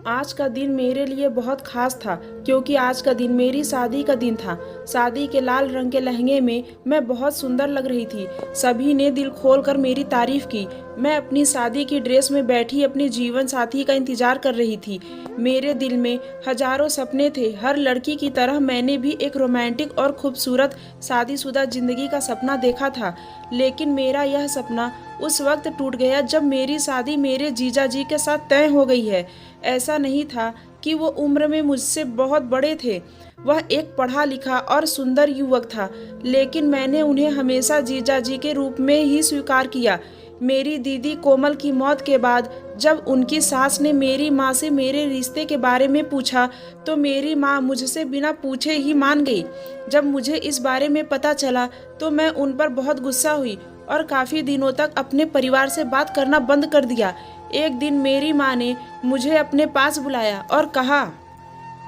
आज का दिन मेरे लिए बहुत खास था क्योंकि आज का दिन मेरी शादी का दिन था। शादी के लाल रंग के लहंगे में मैं बहुत सुंदर लग रही थी। सभी ने दिल खोलकर मेरी तारीफ की। मैं अपनी शादी की ड्रेस में बैठी अपने जीवन साथी का इंतजार कर रही थी। मेरे दिल में हजारों सपने थे। हर लड़की की तरह मैंने भी एक रोमांटिक और खूबसूरत शादीशुदा जिंदगी का सपना देखा था। लेकिन मेरा यह सपना उस वक्त टूट गया जब मेरी शादी मेरे जीजा जी के साथ तय हो गई है। ऐसा नहीं था कि वो उम्र में मुझसे बहुत बड़े थे। वह एक पढ़ा लिखा और सुंदर युवक था, लेकिन मैंने उन्हें हमेशा जीजा जी के रूप में ही स्वीकार किया। मेरी दीदी कोमल की मौत के बाद जब उनकी सास ने मेरी माँ से मेरे रिश्ते के बारे में पूछा तो मेरी माँ मुझसे बिना पूछे ही मान गई। जब मुझे इस बारे में पता चला तो मैं उन पर बहुत गुस्सा हुई और काफ़ी दिनों तक अपने परिवार से बात करना बंद कर दिया। एक दिन मेरी माँ ने मुझे अपने पास बुलाया और कहा,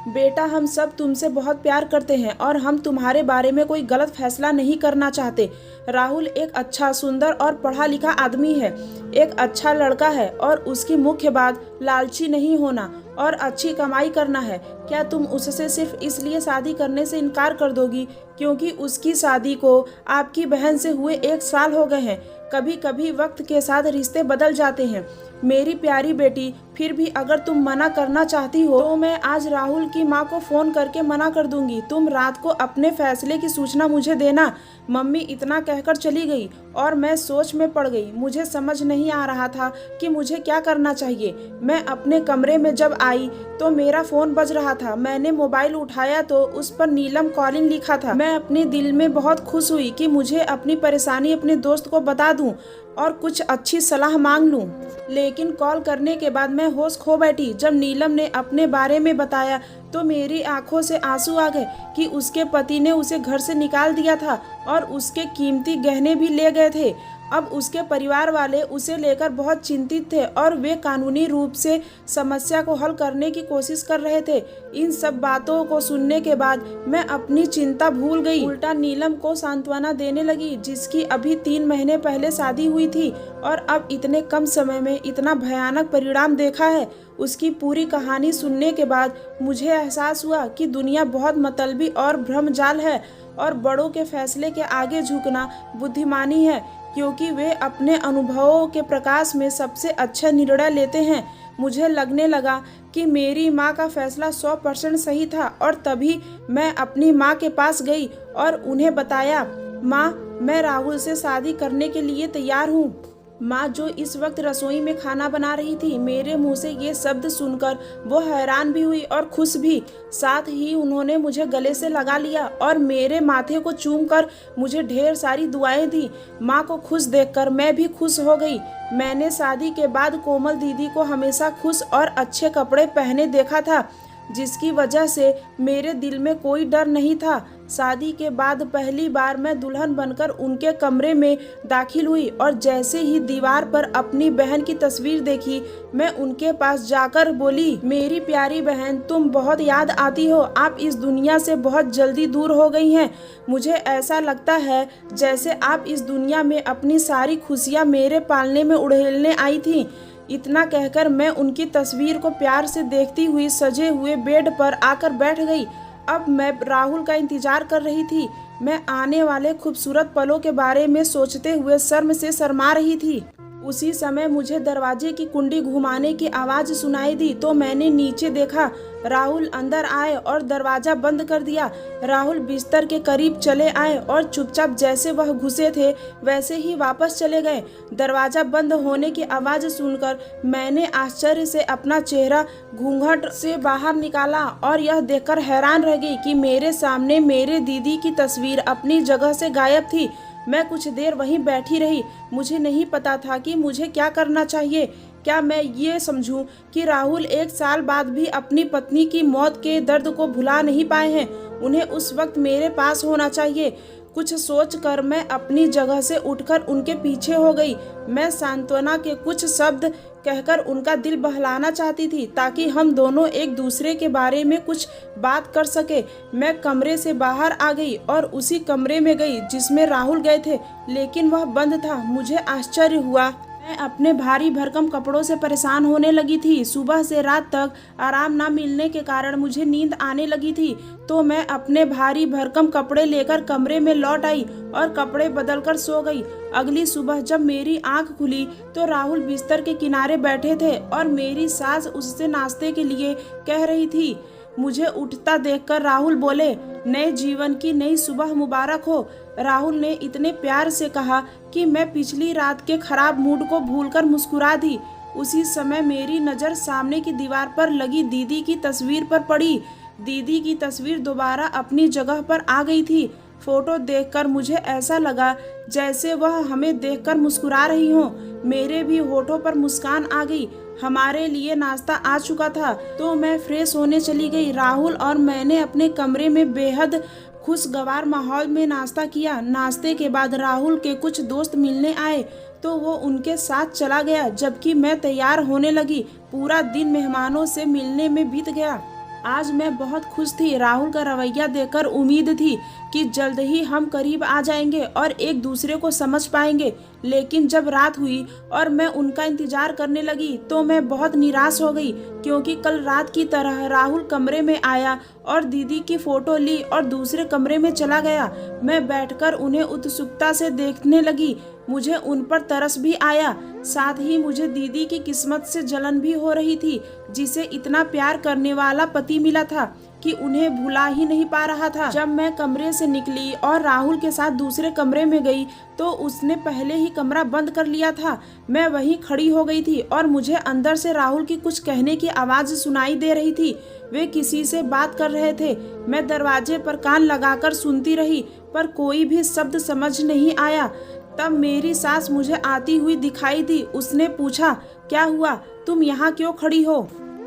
बेटा, हम सब तुमसे बहुत प्यार करते हैं और हम तुम्हारे बारे में कोई गलत फैसला नहीं करना चाहते। राहुल एक अच्छा, सुंदर और पढ़ा लिखा आदमी है, एक अच्छा लड़का है और उसकी मुख्य बात लालची नहीं होना और अच्छी कमाई करना है। क्या तुम उससे सिर्फ इसलिए शादी करने से इनकार कर दोगी क्योंकि उसकी शादी को आपकी बहन से हुए 1 साल हो गए हैं? कभी कभी वक्त के साथ रिश्ते बदल जाते हैं। मेरी प्यारी बेटी, फिर भी अगर तुम मना करना चाहती हो तो मैं आज राहुल की माँ को फ़ोन करके मना कर दूंगी। तुम रात को अपने फैसले की सूचना मुझे देना। मम्मी इतना कहकर चली गई और मैं सोच में पड़ गई। मुझे समझ नहीं आ रहा था कि मुझे क्या करना चाहिए। मैं अपने कमरे में जब आई तो मेरा फ़ोन बज रहा था। मैंने मोबाइल उठाया तो उस पर नीलम कॉलिंग लिखा था। मैं अपने दिल में बहुत खुश हुई कि मुझे अपनी परेशानी अपने दोस्त को बता दूं और कुछ अच्छी सलाह मांग लूं। लेकिन कॉल करने के बाद मैं होश खो बैठी। जब नीलम ने अपने बारे में बताया तो मेरी आंखों से आंसू आ गए कि उसके पति ने उसे घर से निकाल दिया था और उसके कीमती गहने भी ले गए थे। अब उसके परिवार वाले उसे लेकर बहुत चिंतित थे और वे कानूनी रूप से समस्या को हल करने की कोशिश कर रहे थे। इन सब बातों को सुनने के बाद मैं अपनी चिंता भूल गई। उल्टा नीलम को सांत्वना देने लगी, जिसकी अभी 3 महीने पहले शादी हुई थी और अब इतने कम समय में इतना भयानक परिणाम देखा है। उसकी पूरी कहानी सुनने के बाद मुझे एहसास हुआ कि दुनिया बहुत मतलबी और भ्रमजाल है और बड़ों के फैसले के आगे झुकना बुद्धिमानी है, क्योंकि वे अपने अनुभवों के प्रकाश में सबसे अच्छा निर्णय लेते हैं। मुझे लगने लगा कि मेरी माँ का फैसला 100% सही था और तभी मैं अपनी माँ के पास गई और उन्हें बताया, माँ, मैं राहुल से शादी करने के लिए तैयार हूँ। माँ, जो इस वक्त रसोई में खाना बना रही थी, मेरे मुंह से ये शब्द सुनकर वो हैरान भी हुई और खुश भी। साथ ही उन्होंने मुझे गले से लगा लिया और मेरे माथे को चूमकर मुझे ढेर सारी दुआएं दी। माँ को खुश देखकर मैं भी खुश हो गई। मैंने शादी के बाद कोमल दीदी को हमेशा खुश और अच्छे कपड़े पहने देखा था, जिसकी वजह से मेरे दिल में कोई डर नहीं था। शादी के बाद पहली बार मैं दुल्हन बनकर उनके कमरे में दाखिल हुई और जैसे ही दीवार पर अपनी बहन की तस्वीर देखी, मैं उनके पास जाकर बोली, मेरी प्यारी बहन, तुम बहुत याद आती हो। आप इस दुनिया से बहुत जल्दी दूर हो गई हैं। मुझे ऐसा लगता है जैसे आप इस दुनिया में अपनी सारी खुशियाँ मेरे पालने में उड़ेलने आई थीं। इतना कहकर मैं उनकी तस्वीर को प्यार से देखती हुई सजे हुए बेड पर आकर बैठ गई। अब मैं राहुल का इंतजार कर रही थी। मैं आने वाले खूबसूरत पलों के बारे में सोचते हुए शर्म से शर्मा रही थी। उसी समय मुझे दरवाजे की कुंडी घुमाने की आवाज़ सुनाई दी तो मैंने नीचे देखा। राहुल अंदर आए और दरवाज़ा बंद कर दिया। राहुल बिस्तर के करीब चले आए और चुपचाप जैसे वह घुसे थे वैसे ही वापस चले गए। दरवाज़ा बंद होने की आवाज़ सुनकर मैंने आश्चर्य से अपना चेहरा घूंघट से बाहर निकाला और यह देखकर हैरान रह गई कि मेरे सामने मेरे दीदी की तस्वीर अपनी जगह से गायब थी। मैं कुछ देर वहीं बैठी रही। मुझे नहीं पता था कि मुझे क्या करना चाहिए। क्या मैं ये समझूं कि राहुल 1 साल बाद भी अपनी पत्नी की मौत के दर्द को भुला नहीं पाए हैं? उन्हें उस वक्त मेरे पास होना चाहिए। कुछ सोचकर मैं अपनी जगह से उठकर उनके पीछे हो गई। मैं सांत्वना के कुछ शब्द कहकर उनका दिल बहलाना चाहती थी ताकि हम दोनों एक दूसरे के बारे में कुछ बात कर सके। मैं कमरे से बाहर आ गई और उसी कमरे में गई जिसमें राहुल गए थे, लेकिन वह बंद था। मुझे आश्चर्य हुआ। मैं अपने भारी भरकम कपड़ों से परेशान होने लगी थी। सुबह से रात तक आराम ना मिलने के कारण मुझे नींद आने लगी थी, तो मैं अपने भारी भरकम कपड़े लेकर कमरे में लौट आई और कपड़े बदलकर सो गई। अगली सुबह जब मेरी आंख खुली तो राहुल बिस्तर के किनारे बैठे थे और मेरी सास उससे नाश्ते के लिए कह रही थी। मुझे उठता देखकर राहुल बोले, नए जीवन की नई सुबह मुबारक हो। राहुल ने इतने प्यार से कहा कि मैं पिछली रात के खराब मूड को भूलकर मुस्कुरा दी। उसी समय मेरी नज़र सामने की दीवार पर लगी दीदी की तस्वीर पर पड़ी। दीदी की तस्वीर दोबारा अपनी जगह पर आ गई थी। फोटो देखकर मुझे ऐसा लगा जैसे वह हमें देखकर मुस्कुरा रही हो। मेरे भी होठों पर मुस्कान आ गई। हमारे लिए नाश्ता आ चुका था तो मैं फ्रेश होने चली गई। राहुल और मैंने अपने कमरे में बेहद खुशगवार माहौल में नाश्ता किया। नाश्ते के बाद राहुल के कुछ दोस्त मिलने आए तो वो उनके साथ चला गया, जबकि मैं तैयार होने लगी। पूरा दिन मेहमानों से मिलने में बीत गया। आज मैं बहुत खुश थी। राहुल का रवैया देखकर उम्मीद थी कि जल्द ही हम करीब आ जाएंगे और एक दूसरे को समझ पाएंगे, लेकिन जब रात हुई और मैं उनका इंतजार करने लगी तो मैं बहुत निराश हो गई, क्योंकि कल रात की तरह राहुल कमरे में आया और दीदी की फोटो ली और दूसरे कमरे में चला गया। मैं बैठकर उन्हें उत्सुकता से देखने लगी। मुझे उन पर तरस भी आया, साथ ही मुझे दीदी की किस्मत से जलन भी हो रही थी, जिसे इतना प्यार करने वाला पति मिला था कि उन्हें भुला ही नहीं पा रहा था। जब मैं कमरे से निकली और राहुल के साथ दूसरे कमरे में गई तो उसने पहले ही कमरा बंद कर लिया था। मैं वहीं खड़ी हो गई थी और मुझे अंदर से राहुल की कुछ कहने की आवाज़ सुनाई दे रही थी। वे किसी से बात कर रहे थे। मैं दरवाजे पर कान लगाकर सुनती रही, पर कोई भी शब्द समझ नहीं आया। तब मेरी सास मुझे आती हुई दिखाई दी। उसने पूछा, क्या हुआ, तुम यहाँ क्यों खड़ी हो?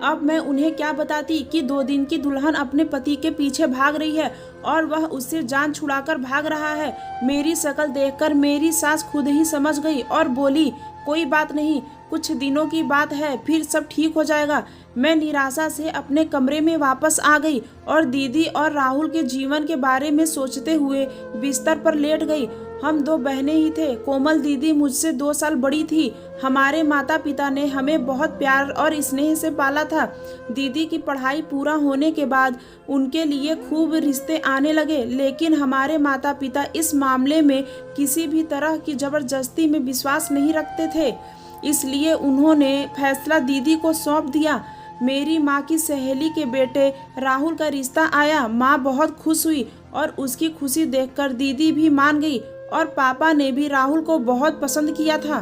अब मैं उन्हें क्या बताती कि 2 दिन की दुल्हन अपने पति के पीछे भाग रही है और वह उससे जान छुड़ाकर भाग रहा है। मेरी शक्ल देखकर मेरी सास खुद ही समझ गई और बोली, कोई बात नहीं, कुछ दिनों की बात है, फिर सब ठीक हो जाएगा। मैं निराशा से अपने कमरे में वापस आ गई और दीदी और राहुल के जीवन के बारे में सोचते हुए बिस्तर पर लेट गई। हम 2 बहनें ही थे। कोमल दीदी मुझसे 2 साल बड़ी थी। हमारे माता पिता ने हमें बहुत प्यार और स्नेह से पाला था। दीदी की पढ़ाई पूरा होने के बाद उनके लिए खूब रिश्ते आने लगे, लेकिन हमारे माता पिता इस मामले में किसी भी तरह की जबरदस्ती में विश्वास नहीं रखते थे, इसलिए उन्होंने फैसला दीदी को सौंप दिया। मेरी माँ की सहेली के बेटे राहुल का रिश्ता आया। माँ बहुत खुश हुई और उसकी खुशी देखकर दीदी भी मान गई और पापा ने भी राहुल को बहुत पसंद किया था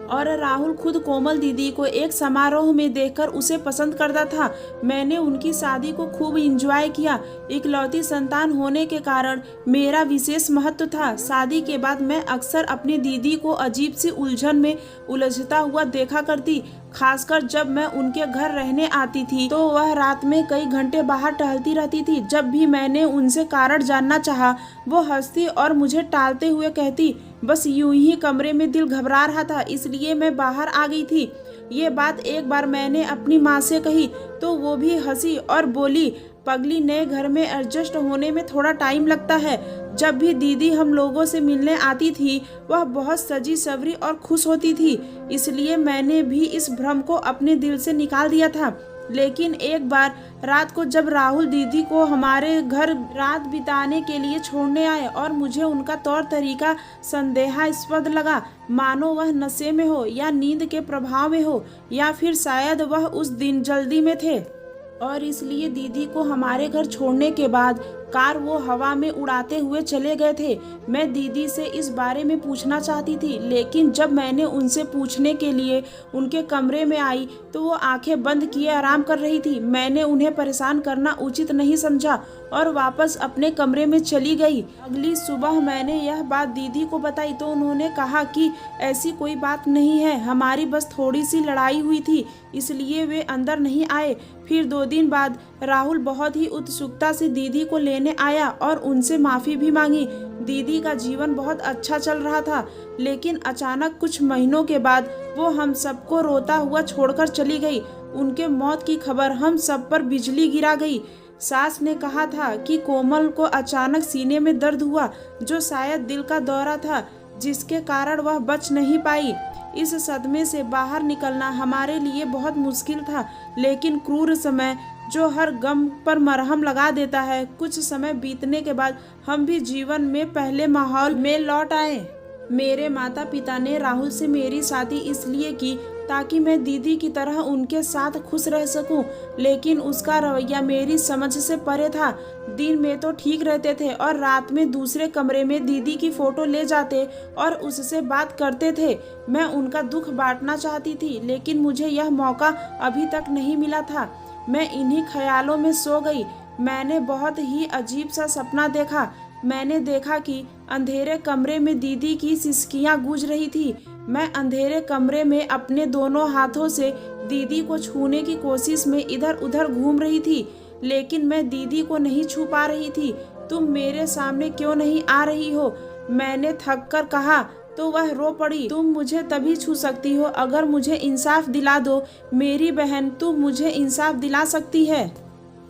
और राहुल खुद कोमल दीदी को एक समारोह में देखकर उसे पसंद करता था। मैंने उनकी शादी को खूब एंजॉय किया। इकलौती संतान होने के कारण मेरा विशेष महत्व था। शादी के बाद मैं अक्सर अपनी दीदी को अजीब सी उलझन में उलझता हुआ देखा करती, खासकर जब मैं उनके घर रहने आती थी तो वह रात में कई घंटे बाहर टहलती रहती थी। जब भी मैंने उनसे कारण जानना चाहा, वो हंसती और मुझे टालते हुए कहती, बस यूं ही कमरे में दिल घबरा रहा था, इसलिए मैं बाहर आ गई थी। ये बात एक बार मैंने अपनी माँ से कही तो वो भी हंसी और बोली, पगली, नए घर में एडजस्ट होने में थोड़ा टाइम लगता है। जब भी दीदी हम लोगों से मिलने आती थी वह बहुत सजी सवरी और खुश होती थी, इसलिए मैंने भी इस भ्रम को अपने दिल से निकाल दिया था। लेकिन एक बार रात को जब राहुल दीदी को हमारे घर रात बिताने के लिए छोड़ने आए और मुझे उनका तौर तरीका संदेहास्पद लगा, मानो वह नशे में हो या नींद के प्रभाव में हो, या फिर शायद वह उस दिन जल्दी में थे और इसलिए दीदी को हमारे घर छोड़ने के बाद कार वो हवा में उड़ाते हुए चले गए थे। मैं दीदी से इस बारे में पूछना चाहती थी, लेकिन जब मैंने उनसे पूछने के लिए उनके कमरे में आई तो वो आंखें बंद किए आराम कर रही थी। मैंने उन्हें परेशान करना उचित नहीं समझा और वापस अपने कमरे में चली गई। अगली सुबह मैंने यह बात दीदी को बताई तो उन्होंने कहा कि ऐसी कोई बात नहीं है, हमारी बस थोड़ी सी लड़ाई हुई थी, इसलिए वे अंदर नहीं आए। फिर 2 दिन बाद राहुल बहुत ही उत्सुकता से दीदी को लेने आया और उनसे माफ़ी भी मांगी। दीदी का जीवन बहुत अच्छा चल रहा था, लेकिन अचानक कुछ महीनों के बाद वो हम सबको रोता हुआ छोड़कर चली गई। उनके मौत की खबर हम सब पर बिजली गिरा गई। सास ने कहा था कि कोमल को अचानक सीने में दर्द हुआ, जो शायद दिल का दौरा था। जिसके कारण वह बच नहीं पाई। इस सदमे से बाहर निकलना हमारे लिए बहुत मुश्किल था, लेकिन क्रूर समय जो हर गम पर मरहम लगा देता है, कुछ समय बीतने के बाद हम भी जीवन में पहले माहौल में लौट आए। मेरे माता पिता ने राहुल से मेरी शादी इसलिए की ताकि मैं दीदी की तरह उनके साथ खुश रह सकूं, लेकिन उसका रवैया मेरी समझ से परे था। दिन में तो ठीक रहते थे और रात में दूसरे कमरे में दीदी की फोटो ले जाते और उससे बात करते थे। मैं उनका दुख बांटना चाहती थी, लेकिन मुझे यह मौका अभी तक नहीं मिला था। मैं इन्हीं ख्यालों में सो गई। मैंने बहुत ही अजीब सा सपना देखा। मैंने देखा कि अंधेरे कमरे में दीदी की सिसकियां गूंज रही थी। मैं अंधेरे कमरे में अपने दोनों हाथों से दीदी को छूने की कोशिश में इधर उधर घूम रही थी, लेकिन मैं दीदी को नहीं छू पा रही थी। तुम मेरे सामने क्यों नहीं आ रही हो? मैंने थक कर कहा तो वह रो पड़ी। तुम मुझे तभी छू सकती हो अगर मुझे इंसाफ दिला दो। मेरी बहन, तुम मुझे इंसाफ दिला सकती है।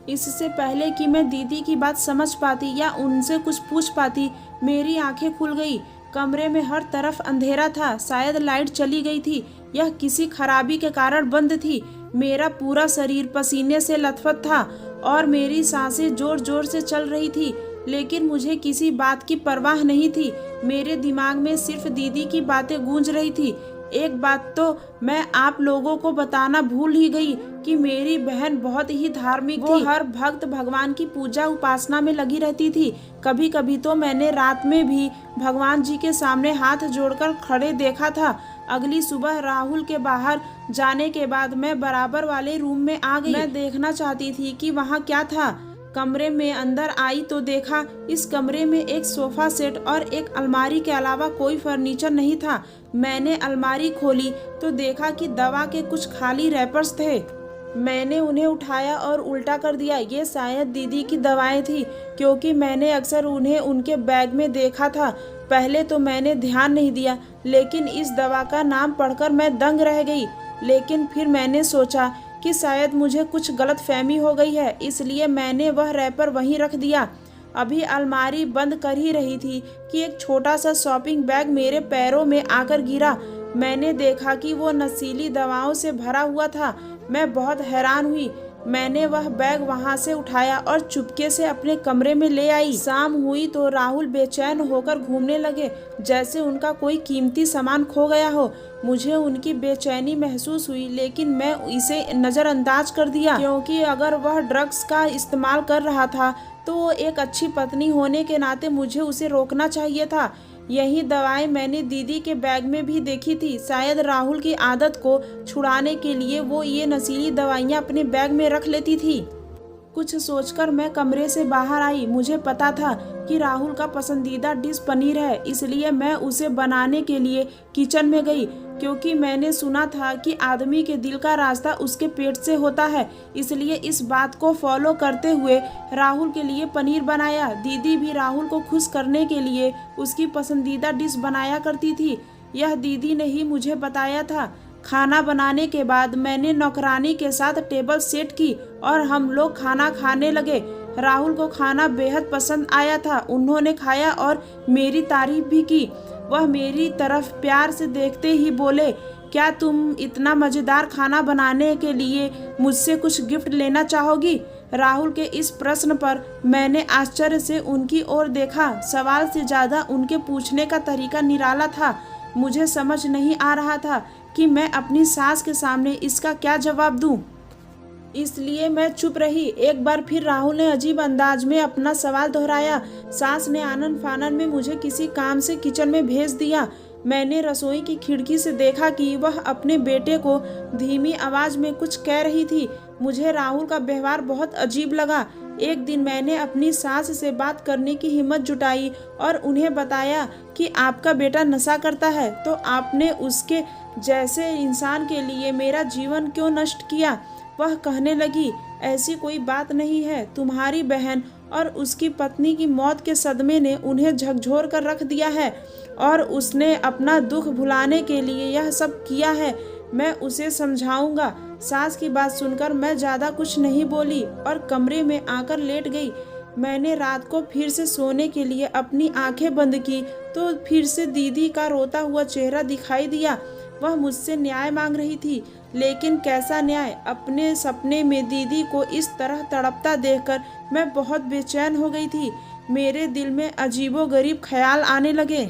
इससे पहले कि मैं दीदी की बात समझ पाती या उनसे कुछ पूछ पाती, मेरी आंखें खुल गई। कमरे में हर तरफ अंधेरा था। शायद लाइट चली गई थी। यह किसी खराबी के कारण बंद थी। मेरा पूरा शरीर पसीने से लथपथ था और मेरी सांसें जोर जोर से चल रही थी, लेकिन मुझे किसी बात की परवाह नहीं थी। मेरे दिमाग में सिर्फ दीदी की बातें गूंज रही थी। एक बात तो मैं आप लोगों को बताना भूल ही गई कि मेरी बहन बहुत ही धार्मिक थी। वो हर भक्त भगवान की पूजा उपासना में लगी रहती थी। कभी कभी तो मैंने रात में भी भगवान जी के सामने हाथ जोड़कर खड़े देखा था। अगली सुबह राहुल के बाहर जाने के बाद मैं बराबर वाले रूम में आ गई। मैं देखना चाहती थी कि वहाँ क्या था। कमरे में अंदर आई तो देखा इस कमरे में एक सोफा सेट और एक अलमारी के अलावा कोई फर्नीचर नहीं था। मैंने अलमारी खोली तो देखा कि दवा के कुछ खाली रैपर्स थे। मैंने उन्हें उठाया और उल्टा कर दिया। ये शायद दीदी की दवाएं थी, क्योंकि मैंने अक्सर उन्हें उनके बैग में देखा था। पहले तो मैंने ध्यान नहीं दिया, लेकिन इस दवा का नाम पढ़कर मैं दंग रह गई। लेकिन फिर मैंने सोचा कि शायद मुझे कुछ गलतफहमी हो गई है, इसलिए मैंने वह रैपर वहीं रख दिया। अभी अलमारी बंद कर ही रही थी कि एक छोटा सा शॉपिंग बैग मेरे पैरों में आकर गिरा। मैंने देखा कि वो नशीली दवाओं से भरा हुआ था। मैं बहुत हैरान हुई। मैंने वह बैग वहां से उठाया और चुपके से अपने कमरे में ले आई। शाम हुई तो राहुल बेचैन होकर घूमने लगे, जैसे उनका कोई कीमती सामान खो गया हो। मुझे उनकी बेचैनी महसूस हुई, लेकिन मैं इसे नज़रअंदाज कर दिया, क्योंकि अगर वह ड्रग्स का इस्तेमाल कर रहा था तो वो एक अच्छी पत्नी होने के नाते मुझे उसे रोकना चाहिए था। यही दवाएं मैंने दीदी के बैग में भी देखी थी। शायद राहुल की आदत को छुड़ाने के लिए वो ये नशीली दवाइयाँ अपने बैग में रख लेती थी। कुछ सोचकर मैं कमरे से बाहर आई। मुझे पता था कि राहुल का पसंदीदा डिश पनीर है, इसलिए मैं उसे बनाने के लिए किचन में गई, क्योंकि मैंने सुना था कि आदमी के दिल का रास्ता उसके पेट से होता है। इसलिए इस बात को फॉलो करते हुए राहुल के लिए पनीर बनाया। दीदी भी राहुल को खुश करने के लिए उसकी पसंदीदा डिश बनाया करती थी। यह दीदी ने ही मुझे बताया था। खाना बनाने के बाद मैंने नौकरानी के साथ टेबल सेट की और हम लोग खाना खाने लगे। राहुल को खाना बेहद पसंद आया था। उन्होंने खाया और मेरी तारीफ भी की। वह मेरी तरफ प्यार से देखते ही बोले, क्या तुम इतना मज़ेदार खाना बनाने के लिए मुझसे कुछ गिफ्ट लेना चाहोगी? राहुल के इस प्रश्न पर मैंने आश्चर्य से उनकी ओर देखा। सवाल से ज़्यादा उनके पूछने का तरीका निराला था। मुझे समझ नहीं आ रहा था कि मैं अपनी सास के सामने इसका क्या जवाब दूं। इसलिए मैं चुप रही। एक बार फिर राहुल ने अजीब अंदाज में अपना सवाल दोहराया। सास ने आनन फानन में मुझे किसी काम से किचन में भेज दिया। मैंने रसोई की खिड़की से देखा कि वह अपने बेटे को धीमी आवाज में कुछ कह रही थी। मुझे राहुल का व्यवहार बहुत अजीब लगा। एक दिन मैंने अपनी सास से बात करने की हिम्मत जुटाई और उन्हें बताया कि आपका बेटा नशा करता है, तो आपने उसके जैसे इंसान के लिए मेरा जीवन क्यों नष्ट किया? वह कहने लगी, ऐसी कोई बात नहीं है। तुम्हारी बहन और उसकी पत्नी की मौत के सदमे ने उन्हें झकझोर कर रख दिया है और उसने अपना दुख भुलाने के लिए यह सब किया है। मैं उसे समझाऊंगा। सास की बात सुनकर मैं ज़्यादा कुछ नहीं बोली और कमरे में आकर लेट गई। मैंने रात को फिर से सोने के लिए अपनी आंखें बंद की तो फिर से दीदी का रोता हुआ चेहरा दिखाई दिया। वह मुझसे न्याय मांग रही थी, लेकिन कैसा न्याय। अपने सपने में दीदी को इस तरह तड़पता देखकर मैं बहुत बेचैन हो गई थी। मेरे दिल में अजीबोगरीब ख्याल आने लगे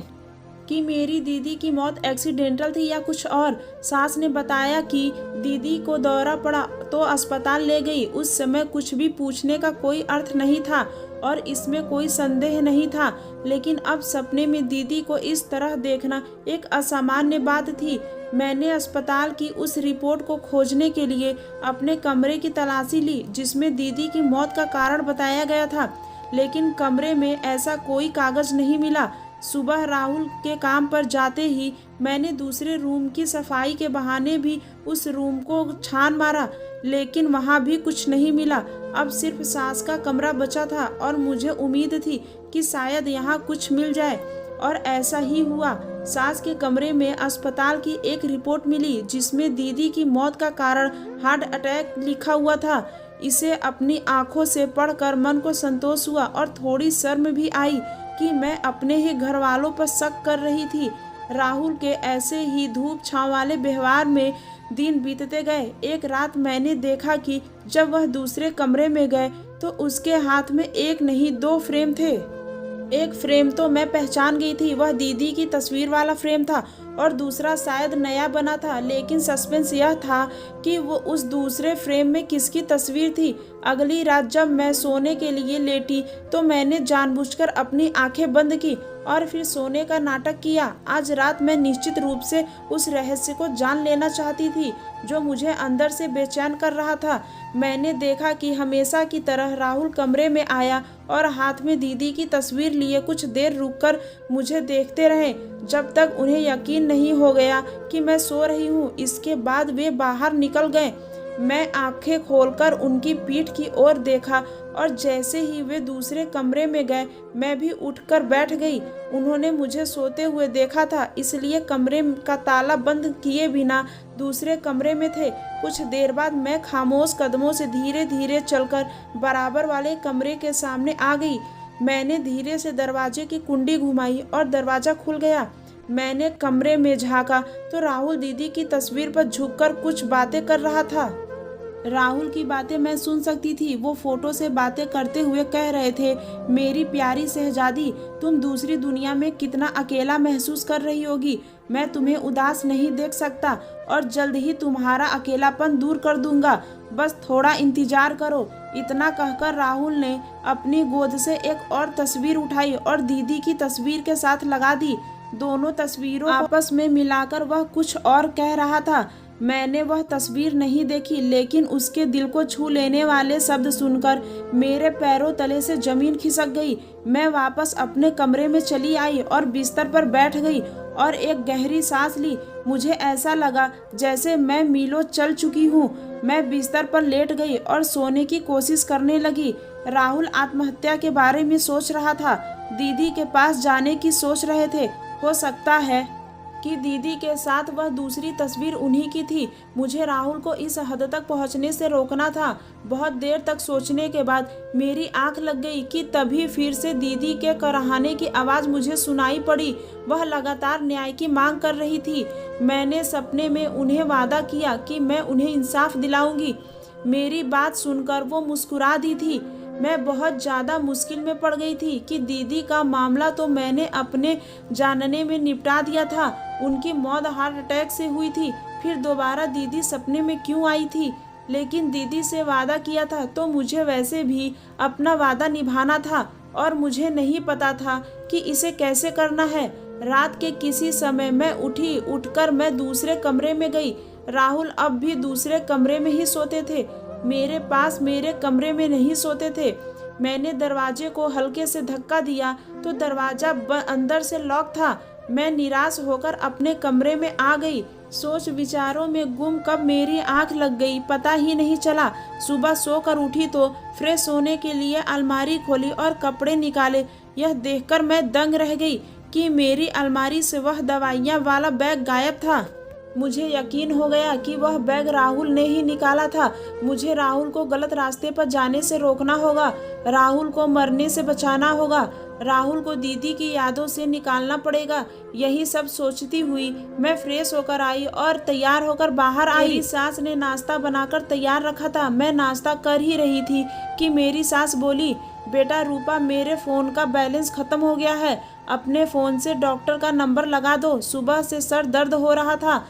कि मेरी दीदी की मौत एक्सीडेंटल थी या कुछ और। सास ने बताया कि दीदी को दौरा पड़ा तो अस्पताल ले गई। उस समय कुछ भी पूछने का कोई अर्थ नहीं था और इसमें कोई संदेह नहीं था, लेकिन अब सपने में दीदी को इस तरह देखना एक असामान्य बात थी। मैंने अस्पताल की उस रिपोर्ट को खोजने के लिए अपने कमरे की तलाशी ली जिसमें दीदी की मौत का कारण बताया गया था, लेकिन कमरे में ऐसा कोई कागज नहीं मिला। सुबह राहुल के काम पर जाते ही मैंने दूसरे रूम की सफाई के बहाने भी उस रूम को छान मारा, लेकिन वहाँ भी कुछ नहीं मिला। अब सिर्फ सास का कमरा बचा था और मुझे उम्मीद थी कि शायद यहाँ कुछ मिल जाए, और ऐसा ही हुआ। सास के कमरे में अस्पताल की एक रिपोर्ट मिली जिसमें दीदी की मौत का कारण हार्ट अटैक लिखा हुआ था। इसे अपनी आंखों से पढ़कर मन को संतोष हुआ और थोड़ी शर्म भी आई कि मैं अपने ही घर वालों पर शक कर रही थी। राहुल के ऐसे ही धूप छांव वाले व्यवहार में दिन बीतते गए। एक रात मैंने देखा कि जब वह दूसरे कमरे में गए तो उसके हाथ में एक नहीं 2 फ्रेम थे। एक फ्रेम तो मैं पहचान गई थी, वह दीदी की तस्वीर वाला फ्रेम था, और दूसरा शायद नया बना था, लेकिन सस्पेंस यह था कि वो उस दूसरे फ्रेम में किसकी तस्वीर थी। अगली रात जब मैं सोने के लिए लेटी तो मैंने जानबूझकर अपनी आंखें बंद की और फिर सोने का नाटक किया। आज रात मैं निश्चित रूप से उस रहस्य को जान लेना चाहती थी जो मुझे अंदर से बेचैन कर रहा था। मैंने देखा कि हमेशा की तरह राहुल कमरे में आया और हाथ में दीदी की तस्वीर लिए कुछ देर रुककर मुझे देखते रहे जब तक उन्हें यकीन नहीं हो गया कि मैं सो रही हूँ। इसके बाद वे बाहर निकल गए। मैं आंखें खोलकर उनकी पीठ की ओर देखा और जैसे ही वे दूसरे कमरे में गए मैं भी उठकर बैठ गई। उन्होंने मुझे सोते हुए देखा था, इसलिए कमरे का ताला बंद किए बिना दूसरे कमरे में थे। कुछ देर बाद मैं खामोश कदमों से धीरे धीरे चलकर बराबर वाले कमरे के सामने आ गई। मैंने धीरे से दरवाजे की कुंडी घुमाई और दरवाजा खुल गया। मैंने कमरे में झांका तो राहुल दीदी की तस्वीर पर झुककर कुछ बातें कर रहा था। राहुल की बातें मैं सुन सकती थी। वो फोटो से बातें करते हुए कह रहे थे, मेरी प्यारी शहजादी, तुम दूसरी दुनिया में कितना अकेला महसूस कर रही होगी। मैं तुम्हें उदास नहीं देख सकता और जल्द ही तुम्हारा अकेलापन दूर कर दूंगा। बस थोड़ा इंतजार करो। इतना कहकर राहुल ने अपनी गोद से एक और तस्वीर उठाई और दीदी की तस्वीर के साथ लगा दी। दोनों तस्वीरों आपस में मिलाकर वह कुछ और कह रहा था। मैंने वह तस्वीर नहीं देखी, लेकिन उसके दिल को छू लेने वाले शब्द सुनकर मेरे पैरों तले से जमीन खिसक गई। मैं वापस अपने कमरे में चली आई और बिस्तर पर बैठ गई और एक गहरी सांस ली। मुझे ऐसा लगा जैसे मैं मीलों चल चुकी हूँ। मैं बिस्तर पर लेट गई और सोने की कोशिश करने लगी। राहुल आत्महत्या के बारे में सोच रहा था, दीदी के पास जाने की सोच रहे थे। हो सकता है कि दीदी के साथ वह दूसरी तस्वीर उन्हीं की थी। मुझे राहुल को इस हद तक पहुंचने से रोकना था। बहुत देर तक सोचने के बाद मेरी आंख लग गई कि तभी फिर से दीदी के कराहने की आवाज़ मुझे सुनाई पड़ी। वह लगातार न्याय की मांग कर रही थी। मैंने सपने में उन्हें वादा किया कि मैं उन्हें इंसाफ दिलाऊंगी। मेरी बात सुनकर वो मुस्कुरा दी थी। मैं बहुत ज़्यादा मुश्किल में पड़ गई थी कि दीदी का मामला तो मैंने अपने जानने में निपटा दिया था। उनकी मौत हार्ट अटैक से हुई थी। फिर दोबारा दीदी सपने में क्यों आई थी? लेकिन दीदी से वादा किया था तो मुझे वैसे भी अपना वादा निभाना था और मुझे नहीं पता था कि इसे कैसे करना है। रात के किसी समय मैं उठकर मैं दूसरे कमरे में गई। राहुल अब भी दूसरे कमरे में ही सोते थे, मेरे पास मेरे कमरे में नहीं सोते थे। मैंने दरवाजे को हल्के से धक्का दिया तो दरवाजा अंदर से लॉक था। मैं निराश होकर अपने कमरे में आ गई। सोच विचारों में गुम कब मेरी आंख लग गई पता ही नहीं चला। सुबह सोकर उठी तो फ्रेश होने के लिए अलमारी खोली और कपड़े निकाले। यह देखकर मैं दंग रह गई कि मेरी अलमारी से वह दवाइयाँ वाला बैग गायब था। मुझे यकीन हो गया कि वह बैग राहुल ने ही निकाला था। मुझे राहुल को गलत रास्ते पर जाने से रोकना होगा, राहुल को मरने से बचाना होगा, राहुल को दीदी की यादों से निकालना पड़ेगा। यही सब सोचती हुई मैं फ्रेश होकर आई और तैयार होकर बाहर आई। मेरी सास ने नाश्ता बनाकर तैयार रखा था। मैं नाश्ता कर ही रही थी कि मेरी सास बोली, बेटा रूपा, मेरे फ़ोन का बैलेंस ख़त्म हो गया है, अपने फ़ोन से डॉक्टर का नंबर लगा दो। सुबह से सर दर्द हो रहा था,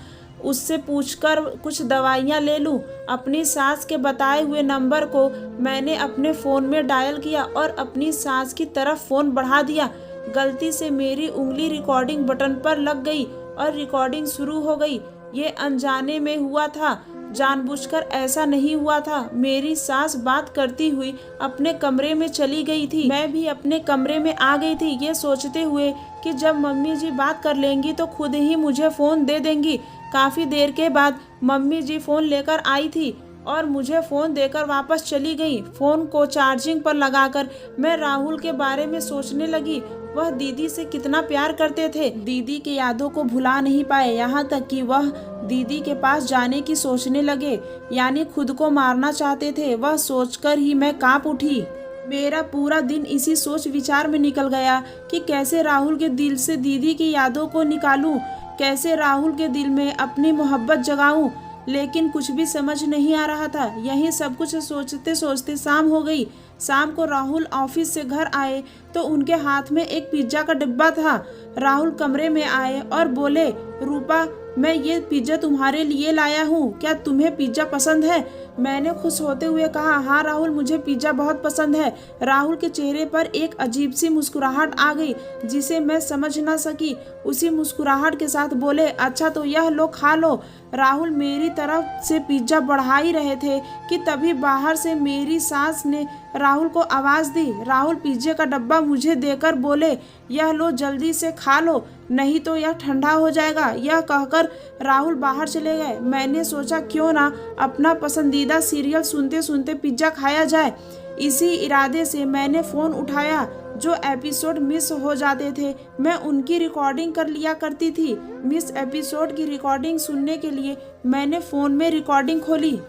उससे पूछकर कुछ दवाइयाँ ले लूँ। अपनी सास के बताए हुए नंबर को मैंने अपने फ़ोन में डायल किया और अपनी सास की तरफ फ़ोन बढ़ा दिया। गलती से मेरी उंगली रिकॉर्डिंग बटन पर लग गई और रिकॉर्डिंग शुरू हो गई। ये अनजाने में हुआ था, जानबूझकर ऐसा नहीं हुआ था। मेरी सास बात करती हुई अपने कमरे में चली गई थी। मैं भी अपने कमरे में आ गई थी, ये सोचते हुए कि जब मम्मी जी बात कर लेंगी तो खुद ही मुझे फ़ोन दे देंगी। काफ़ी देर के बाद मम्मी जी फ़ोन लेकर आई थी और मुझे फ़ोन देकर वापस चली गई। फ़ोन को चार्जिंग पर लगाकर मैं राहुल के बारे में सोचने लगी। वह दीदी से कितना प्यार करते थे, दीदी की यादों को भुला नहीं पाए, यहाँ तक कि वह दीदी के पास जाने की सोचने लगे, यानी खुद को मारना चाहते थे। वह सोचकर ही मैं कांप उठी। मेरा पूरा दिन इसी सोच विचार में निकल गया कि कैसे राहुल के दिल से दीदी की यादों को निकालूं, कैसे राहुल के दिल में अपनी मोहब्बत जगाऊं, लेकिन कुछ भी समझ नहीं आ रहा था। यही सब कुछ सोचते सोचते शाम हो गई। शाम को राहुल ऑफिस से घर आए तो उनके हाथ में एक पिज्ज़ा का डिब्बा था। राहुल कमरे में आए और बोले, रूपा, मैं ये पिज्ज़ा तुम्हारे लिए लाया हूँ, क्या तुम्हें पिज्ज़ा पसंद है? मैंने खुश होते हुए कहा, हाँ राहुल, मुझे पिज्ज़ा बहुत पसंद है। राहुल के चेहरे पर एक अजीब सी मुस्कुराहट आ गई जिसे मैं समझ ना सकी। उसी मुस्कुराहट के साथ बोले, अच्छा तो यह लो, खा लो। राहुल मेरी तरफ से पिज्ज़ा बढ़ा ही रहे थे कि तभी बाहर से मेरी सास ने राहुल को आवाज़ दी। राहुल पिज्जे का डब्बा मुझे देकर बोले, यह लो, जल्दी से खा लो, नहीं तो यह ठंडा हो जाएगा। यह कहकर राहुल बाहर चले गए। मैंने सोचा क्यों ना अपना पसंदीदा सीरियल सुनते सुनते पिज्ज़ा खाया जाए। इसी इरादे से मैंने फ़ोन उठाया। जो एपिसोड मिस हो जाते थे मैं उनकी रिकॉर्डिंग कर लिया करती थी। मिस एपिसोड की रिकॉर्डिंग सुनने के लिए मैंने फ़ोन में रिकॉर्डिंग खोली।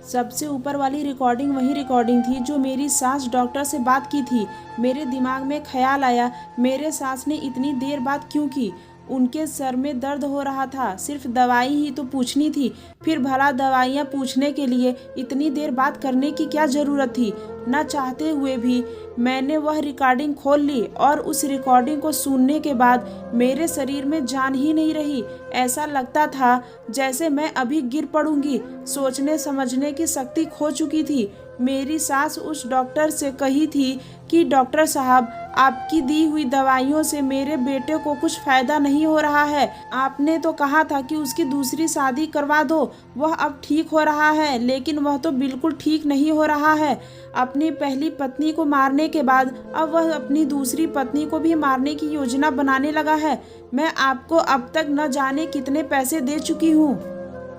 सबसे ऊपर वाली रिकॉर्डिंग वही रिकॉर्डिंग थी जो मेरी सास डॉक्टर से बात की थी। मेरे दिमाग में ख्याल आया, मेरे सास ने इतनी देर बात क्यों की? उनके सर में दर्द हो रहा था, सिर्फ दवाई ही तो पूछनी थी। फिर भला दवाइयाँ पूछने के लिए इतनी देर बात करने की क्या ज़रूरत थी? न चाहते हुए भी मैंने वह रिकॉर्डिंग खोल ली और उस रिकॉर्डिंग को सुनने के बाद मेरे शरीर में जान ही नहीं रही। ऐसा लगता था जैसे मैं अभी गिर पड़ूंगी। सोचने समझने की शक्ति खो चुकी थी। मेरी सास उस डॉक्टर से कही थी कि डॉक्टर साहब, आपकी दी हुई दवाइयों से मेरे बेटे को कुछ फ़ायदा नहीं हो रहा है। आपने तो कहा था कि उसकी दूसरी शादी करवा दो, वह अब ठीक हो रहा है, लेकिन वह तो बिल्कुल ठीक नहीं हो रहा है। अपनी पहली पत्नी को मारने के बाद अब वह अपनी दूसरी पत्नी को भी मारने की योजना बनाने लगा है। मैं आपको अब तक न जाने कितने पैसे दे चुकी हूँ।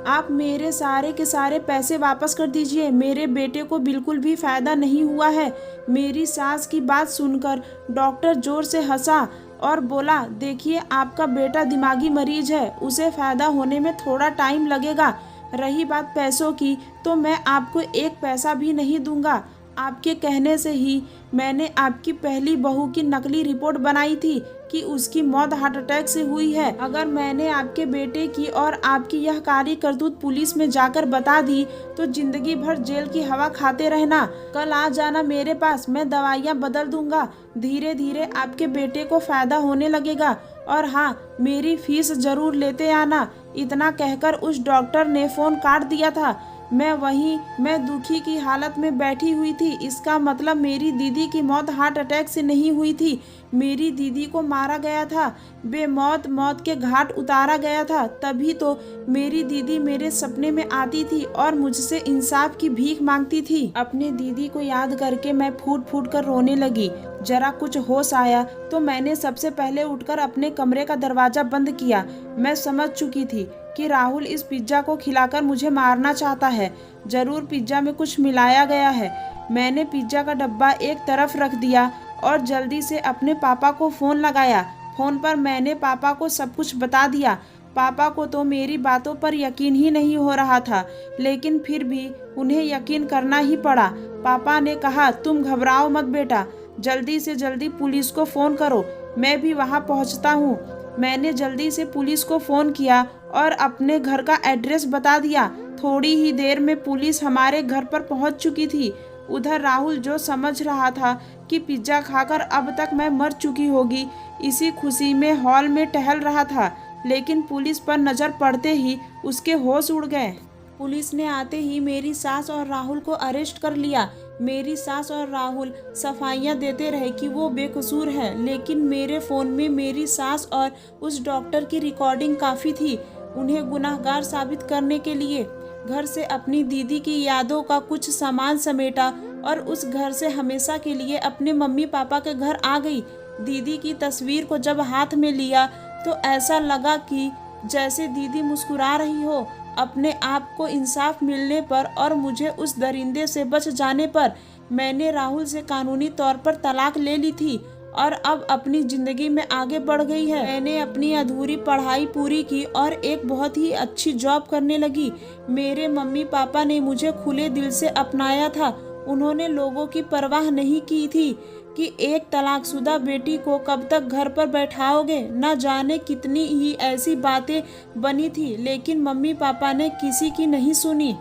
आप मेरे सारे के सारे पैसे वापस कर दीजिए, मेरे बेटे को बिल्कुल भी फ़ायदा नहीं हुआ है। मेरी सास की बात सुनकर डॉक्टर ज़ोर से हंसा और बोला, देखिए आपका बेटा दिमागी मरीज है, उसे फ़ायदा होने में थोड़ा टाइम लगेगा। रही बात पैसों की, तो मैं आपको एक पैसा भी नहीं दूंगा। आपके कहने से ही मैंने आपकी पहली बहू की नकली रिपोर्ट बनाई थी कि उसकी मौत हार्ट अटैक से हुई है। अगर मैंने आपके बेटे की और आपकी यह कारी करतूत पुलिस में जाकर बता दी तो जिंदगी भर जेल की हवा खाते रहना। कल आ जाना मेरे पास, मैं दवाइयाँ बदल दूंगा। धीरे धीरे आपके बेटे को फ़ायदा होने लगेगा। और हाँ, मेरी फीस ज़रूर लेते आना। इतना कहकर उस डॉक्टर ने फ़ोन काट दिया था। मैं दुखी की हालत में बैठी हुई थी। इसका मतलब मेरी दीदी की मौत हार्ट अटैक से नहीं हुई थी, मेरी दीदी को मारा गया था, बेमौत मौत के घाट उतारा गया था। तभी तो मेरी दीदी मेरे सपने में आती थी और मुझसे इंसाफ की भीख मांगती थी। अपनी दीदी को याद करके मैं फूट फूट कर रोने लगी। जरा कुछ होश आया तो मैंने सबसे पहले उठकर अपने कमरे का दरवाज़ा बंद किया। मैं समझ चुकी थी कि राहुल इस पिज्ज़ा को खिलाकर मुझे मारना चाहता है। ज़रूर पिज्ज़ा में कुछ मिलाया गया है। मैंने पिज्ज़ा का डब्बा एक तरफ रख दिया और जल्दी से अपने पापा को फ़ोन लगाया। फ़ोन पर मैंने पापा को सब कुछ बता दिया। पापा को तो मेरी बातों पर यकीन ही नहीं हो रहा था, लेकिन फिर भी उन्हें यकीन करना ही पड़ा। पापा ने कहा, तुम घबराओ मत बेटा, जल्दी से जल्दी पुलिस को फ़ोन करो, मैं भी वहाँ पहुँचता हूँ। मैंने जल्दी से पुलिस को फ़ोन किया और अपने घर का एड्रेस बता दिया। थोड़ी ही देर में पुलिस हमारे घर पर पहुँच चुकी थी। उधर राहुल जो समझ रहा था कि पिज्ज़ा खाकर अब तक मैं मर चुकी होगी, इसी खुशी में हॉल में टहल रहा था, लेकिन पुलिस पर नज़र पड़ते ही उसके होश उड़ गए। पुलिस ने आते ही मेरी सास और राहुल को अरेस्ट कर लिया। मेरी सास और राहुल सफाइयाँ देते रहे कि वो बेकसूर है, लेकिन मेरे फ़ोन में मेरी सास और उस डॉक्टर की रिकॉर्डिंग काफ़ी थी उन्हें गुनाहगार साबित करने के लिए। घर से अपनी दीदी की यादों का कुछ सामान समेटा और उस घर से हमेशा के लिए अपने मम्मी पापा के घर आ गई। दीदी की तस्वीर को जब हाथ में लिया तो ऐसा लगा कि जैसे दीदी मुस्कुरा रही हो। अपने आप को इंसाफ मिलने पर और मुझे उस दरिंदे से बच जाने पर मैंने राहुल से कानूनी तौर पर तलाक ले ली थी और अब अपनी ज़िंदगी में आगे बढ़ गई है। मैंने अपनी अधूरी पढ़ाई पूरी की और एक बहुत ही अच्छी जॉब करने लगी। मेरे मम्मी पापा ने मुझे खुले दिल से अपनाया था। उन्होंने लोगों की परवाह नहीं की थी कि एक तलाकशुदा बेटी को कब तक घर पर बैठाओगे। न जाने कितनी ही ऐसी बातें बनी थी, लेकिन मम्मी पापा ने किसी की नहीं सुनी।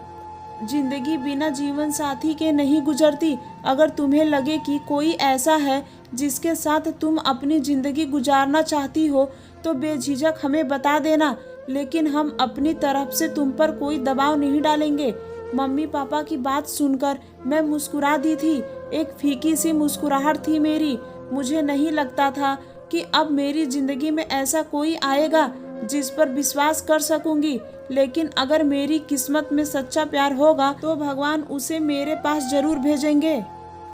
जिंदगी बिना जीवन साथी के नहीं गुजरती। अगर तुम्हें लगे कि कोई ऐसा है जिसके साथ तुम अपनी ज़िंदगी गुजारना चाहती हो तो बेझिझक हमें बता देना, लेकिन हम अपनी तरफ से तुम पर कोई दबाव नहीं डालेंगे। मम्मी पापा की बात सुनकर मैं मुस्कुरा दी थी। एक फीकी सी मुस्कुराहट थी मेरी। मुझे नहीं लगता था कि अब मेरी ज़िंदगी में ऐसा कोई आएगा जिस पर विश्वास कर सकूंगी, लेकिन अगर मेरी किस्मत में सच्चा प्यार होगा तो भगवान उसे मेरे पास जरूर भेजेंगे।